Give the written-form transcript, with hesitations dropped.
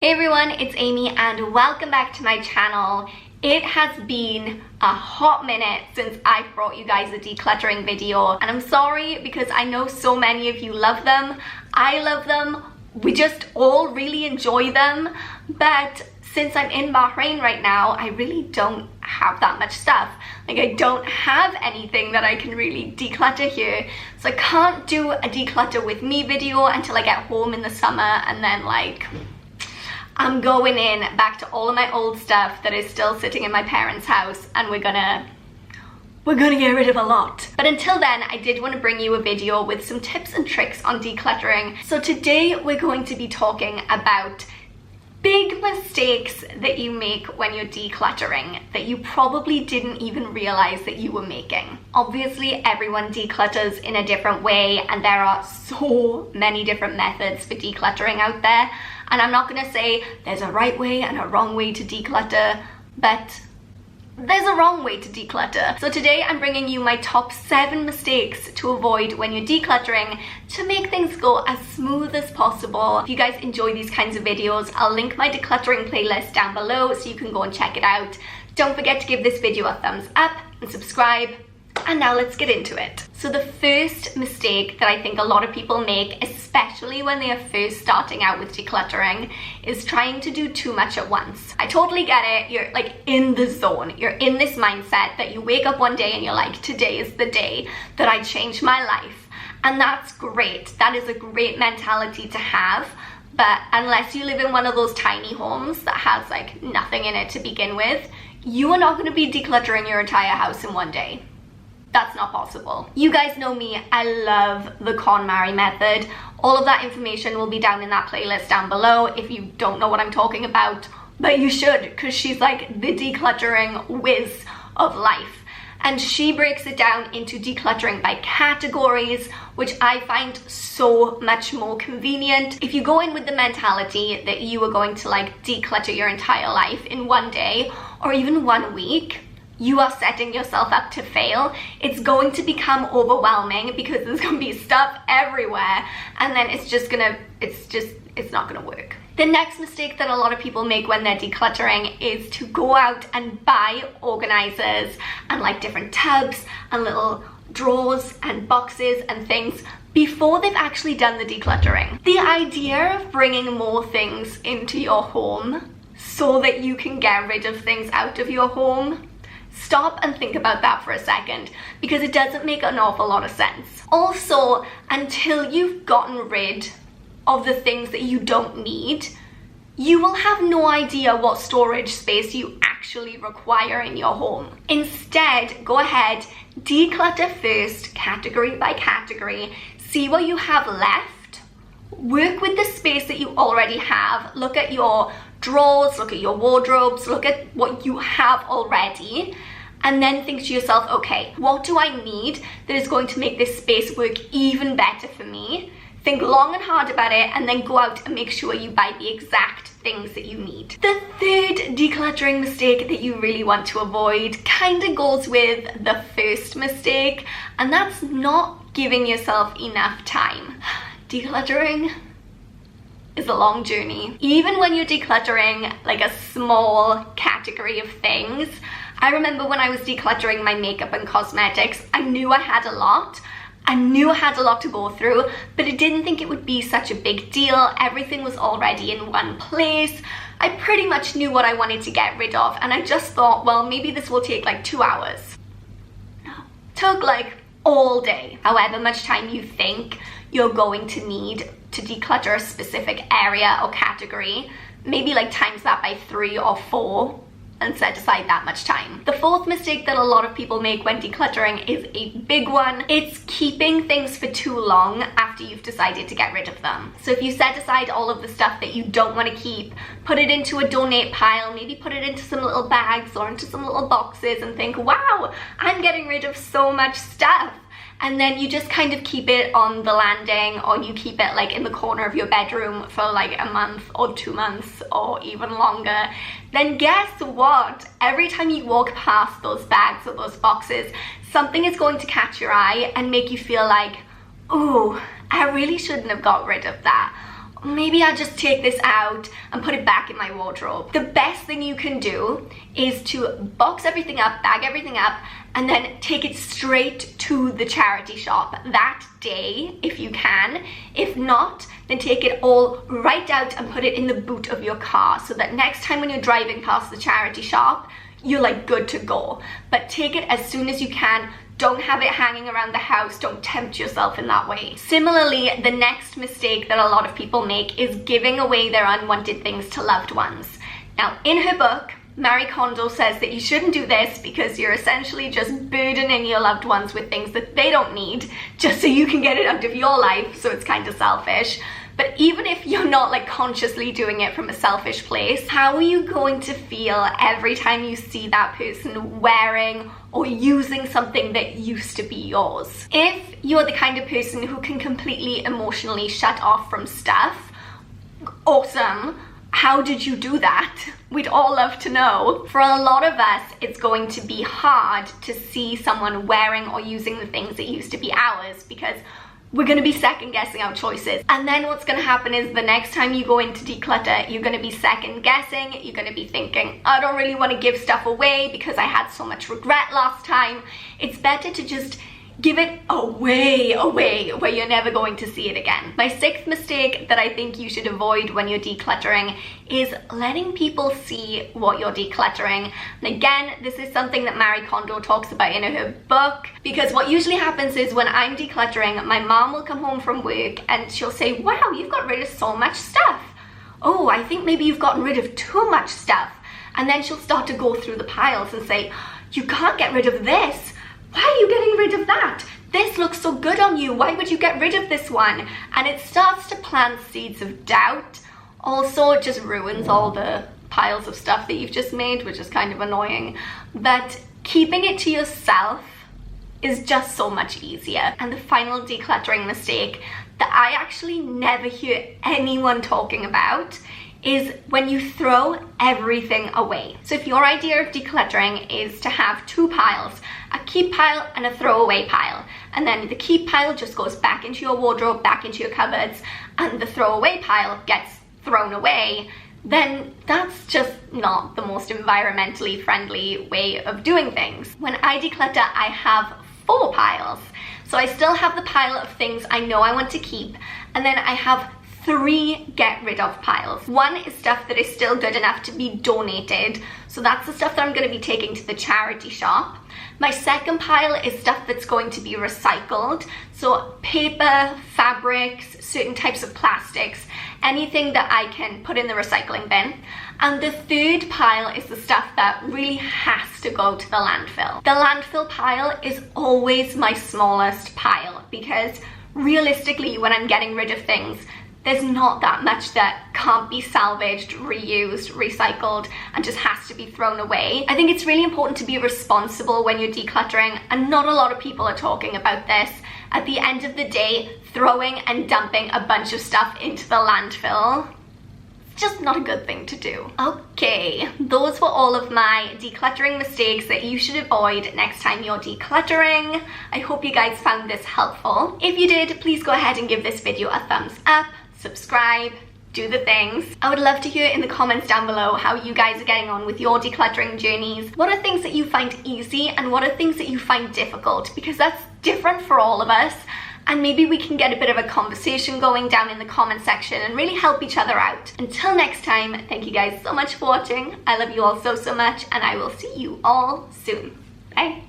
Hey everyone, it's Amy and welcome back to my channel. It has been a hot minute since I brought you guys a decluttering video, and I'm sorry because I know so many of you love them. I love them. We just all really enjoy them, but since I'm in Bahrain right now, I really don't have that much stuff. Like, I don't have anything that I can really declutter here, so I can't do a declutter with me video until I get home in the summer, and then I'm going in back to all of my old stuff that is still sitting in my parents' house, and we're gonna get rid of a lot. But until then, I did want to bring you a video with some tips and tricks on decluttering. So today we're going to be talking about big mistakes that you make when you're decluttering that you probably didn't even realize that you were making. Obviously, everyone declutters in a different way, and there are so many different methods for decluttering out there. And I'm not gonna say there's a right way and a wrong way to declutter, but there's a wrong way to declutter. So today I'm bringing you my top 7 mistakes to avoid when you're decluttering to make things go as smooth as possible. If you guys enjoy these kinds of videos, I'll link my decluttering playlist down below so you can go and check it out. Don't forget to give this video a thumbs up and subscribe. And now let's get into it. So the first mistake that I think a lot of people make, especially when they are first starting out with decluttering, is trying to do too much at once. I totally get it. You're like in the zone. You're in this mindset that you wake up one day and you're like, today is the day that I change my life. And that's great. That is a great mentality to have. But unless you live in one of those tiny homes that has like nothing in it to begin with, you are not going to be decluttering your entire house in one day. That's not possible. You guys know me, I love the KonMari method. All of that information will be down in that playlist down below if you don't know what I'm talking about, but you should, because she's like the decluttering whiz of life. And she breaks it down into decluttering by categories, which I find so much more convenient. If you go in with the mentality that you are going to like declutter your entire life in one day or even 1 week, you are setting yourself up to fail. It's going to become overwhelming because there's gonna be stuff everywhere, and then it's not gonna work. The next mistake that a lot of people make when they're decluttering is to go out and buy organizers and like different tubs and little drawers and boxes and things before they've actually done the decluttering. The idea of bringing more things into your home so that you can get rid of things out of your home, stop and think about that for a second, because it doesn't make an awful lot of sense. Also, until you've gotten rid of the things that you don't need, you will have no idea what storage space you actually require in your home. Instead, go ahead, declutter first, category by category, see what you have left, work with the space that you already have, look at your drawers, look at your wardrobes, look at what you have already, and then think to yourself, okay, what do I need that is going to make this space work even better for me? Think long and hard about it, and then go out and make sure you buy the exact things that you need. The third decluttering mistake that you really want to avoid kind of goes with the first mistake, and that's not giving yourself enough time. Decluttering is a long journey. Even when you're decluttering like a small category of things, I remember when I was decluttering my makeup and cosmetics, I knew I had a lot. I knew I had a lot to go through, but I didn't think it would be such a big deal. Everything was already in one place. I pretty much knew what I wanted to get rid of, and I just thought, well, maybe this will take like 2 hours. No, it took like all day. However much time you think you're going to need to declutter a specific area or category, maybe like times that by 3 or 4 and set aside that much time. The fourth mistake that a lot of people make when decluttering is a big one. It's keeping things for too long after you've decided to get rid of them. So if you set aside all of the stuff that you don't want to keep, put it into a donate pile, maybe put it into some little bags or into some little boxes and think, wow, I'm getting rid of so much stuff. And then you just kind of keep it on the landing, or you keep it like in the corner of your bedroom for like a month or 2 months or even longer, then guess what? Every time you walk past those bags or those boxes, something is going to catch your eye and make you feel like, ooh, I really shouldn't have got rid of that. maybe I'll just take this out and put it back in my wardrobe. The best thing you can do is to box everything up, bag everything up, and then take it straight to the charity shop that day if you can. If not, then take it all right out and put it in the boot of your car so that next time when you're driving past the charity shop, you're like good to go. But take it as soon as you can. Don't have it hanging around the house. Don't tempt yourself in that way. Similarly, the next mistake that a lot of people make is giving away their unwanted things to loved ones. Now, in her book, Marie Kondo says that you shouldn't do this because you're essentially just burdening your loved ones with things that they don't need just so you can get it out of your life, so it's kind of selfish. But even if you're not like consciously doing it from a selfish place, how are you going to feel every time you see that person wearing or using something that used to be yours? If you're the kind of person who can completely emotionally shut off from stuff, awesome. How did you do that? We'd all love to know. For a lot of us, it's going to be hard to see someone wearing or using the things that used to be ours because we're going to be second guessing our choices. And then what's going to happen is the next time you go into declutter, you're going to be second guessing. You're going to be thinking, I don't really want to give stuff away because I had so much regret last time. It's better to just give it away where you're never going to see it again. My sixth mistake that I think you should avoid when you're decluttering is letting people see what you're decluttering. And again, this is something that Marie Kondo talks about in her book, because what usually happens is when I'm decluttering, my mom will come home from work and she'll say, wow, you've got rid of so much stuff. Oh, I think maybe you've gotten rid of too much stuff. And then she'll start to go through the piles and say, you can't get rid of this. Why are you getting rid of that? This looks so good on you. Why would you get rid of this one? And it starts to plant seeds of doubt. Also, it just ruins all the piles of stuff that you've just made, which is kind of annoying. But keeping it to yourself is just so much easier. And the final decluttering mistake that I actually never hear anyone talking about is when you throw everything away. So if your idea of decluttering is to have two piles, a keep pile and a throwaway pile, and then the keep pile just goes back into your wardrobe, back into your cupboards, and the throwaway pile gets thrown away, then that's just not the most environmentally friendly way of doing things. When I declutter, I have 4 piles. So I still have the pile of things I know I want to keep, and then I have 3 get rid of piles. 1 is stuff that is still good enough to be donated, so that's the stuff that I'm going to be taking to the charity shop. My second pile is stuff that's going to be recycled, so paper, fabrics, certain types of plastics, anything that I can put in the recycling bin. And the third pile is the stuff that really has to go to the landfill. The landfill pile is always my smallest pile because realistically, when I'm getting rid of things, there's not that much that can't be salvaged, reused, recycled, and just has to be thrown away. I think it's really important to be responsible when you're decluttering, and not a lot of people are talking about this. At the end of the day, throwing and dumping a bunch of stuff into the landfill, it's just not a good thing to do. Okay, those were all of my decluttering mistakes that you should avoid next time you're decluttering. I hope you guys found this helpful. If you did, please go ahead and give this video a thumbs up. Subscribe, do the things. I would love to hear in the comments down below how you guys are getting on with your decluttering journeys. What are things that you find easy and what are things that you find difficult? Because that's different for all of us, and maybe we can get a bit of a conversation going down in the comment section and really help each other out. Until next time, thank you guys so much for watching. I love you all so much, and I will see you all soon. Bye.